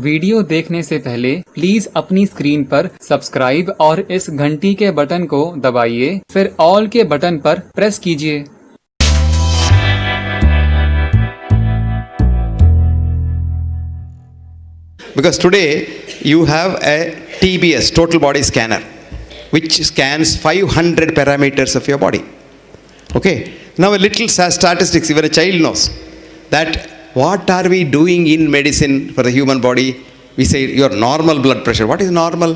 Video देखने से पहले प्लीज अपनी स्क्रीन पर सब्सक्राइब और इस घंटी के बटन को दबाइए, फिर ऑल के बटन पर प्रेस कीजिए। Because today you have a TBS, total body scanner, which scans 500 parameters of your body. Okay. Now a little statistics, even a child knows that what are we doing in medicine for the human body? We say your normal blood pressure. What is normal?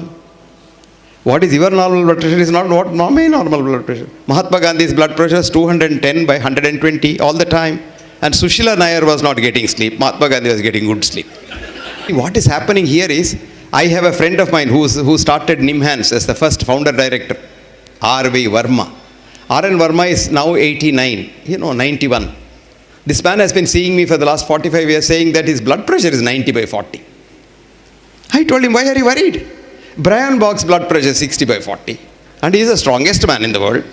What is your normal blood pressure? Is not what my normal blood pressure. Mahatma Gandhi's blood pressure is 210 by 120 all the time. And Sushila Nair was not getting sleep. Mahatma Gandhi was getting good sleep. What is happening here is, I have a friend of mine who started Nimhans as the first founder director, R.V. Verma. R.N. Verma is now 89, 91. This man has been seeing me for the last 45 years saying that his blood pressure is 90 by 40. I told him, why are you worried? Brian Bog's blood pressure is 60 by 40. And he is the strongest man in the world.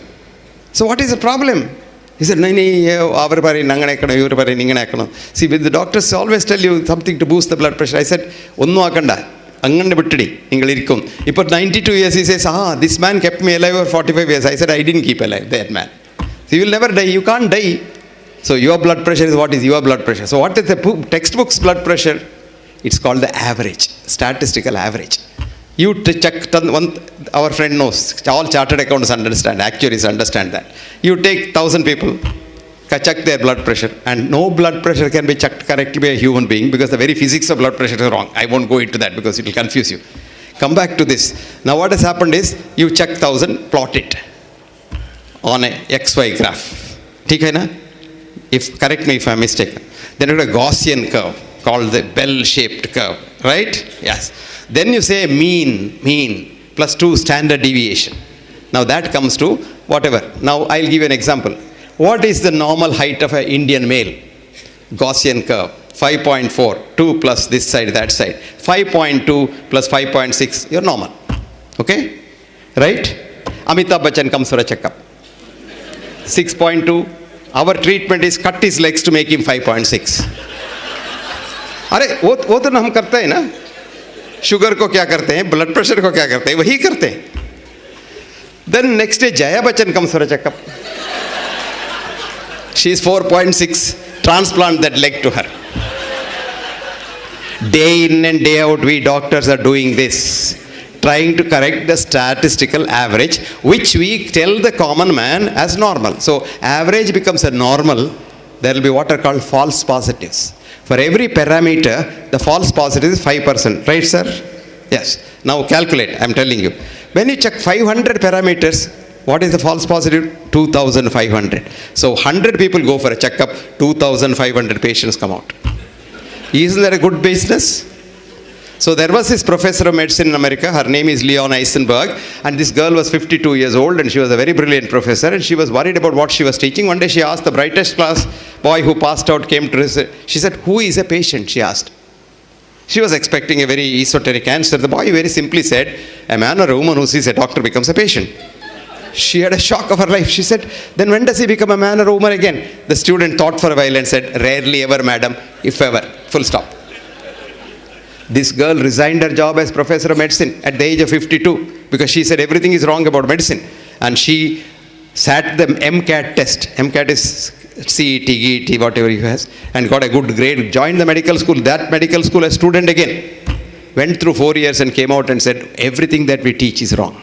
So what is the problem? He said, see, with the doctors always tell you something to boost the blood pressure. I said, If 92 years he says, this man kept me alive for 45 years. I said, I didn't keep alive that man. So you will never die. You can't die. So your blood pressure is what is your blood pressure. So what is the textbook's blood pressure? It's called the average, statistical average. You check, our friend knows, all chartered accountants understand, actuaries understand that. You take 1,000 people, check their blood pressure, and no blood pressure can be checked correctly by a human being because the very physics of blood pressure is wrong. I won't go into that because it will confuse you. Come back to this. Now what has happened is, you check 1,000, plot it on a XY graph. Correct me if I'm mistaken. Then you have a Gaussian curve called the bell-shaped curve, right? Yes. Then you say mean plus 2 standard deviation. Now that comes to whatever. Now I'll give you an example. What is the normal height of an Indian male? Gaussian curve, 5.4, 2 plus this side, that side. 5.2 plus 5.6, you're normal. Okay? Right? Amitabh Bachchan comes for a checkup. 6.2. Our treatment is cut his legs to make him 5.6. वो तो हम करते हैं ना, sugar को क्या करते हैं, ब्लड प्रेशर को क्या करते हैं, वही करते हैं. Then next day Jaya Bachchan comes for a checkup. She is 4.6. Transplant that leg to her. Day in and day out we doctors are doing this, trying to correct the statistical average, which we tell the common man as normal. So average becomes a normal. There will be what are called false positives. For every parameter, the false positive is 5%. Right, sir? Yes. Now calculate, I'm telling you. When you check 500 parameters, what is the false positive? 2,500. So 100 people go for a checkup, 2,500 patients come out. Isn't that a good business? So there was this professor of medicine in America, her name is Leon Eisenberg, and this girl was 52 years old and she was a very brilliant professor and she was worried about what she was teaching. One day she asked the brightest class boy who passed out, came to her, she said, who is a patient? She asked. She was expecting a very esoteric answer. The boy very simply said, a man or a woman who sees a doctor becomes a patient. She had a shock of her life. She said, then when does he become a man or a woman again? The student thought for a while and said, rarely ever, madam, if ever. Full stop. This girl resigned her job as professor of medicine at the age of 52 because she said everything is wrong about medicine. And she sat the MCAT test. MCAT is CET, GET, whatever he has, and got a good grade, joined the medical school. That medical school, a student again, went through 4 years and came out and said, everything that we teach is wrong.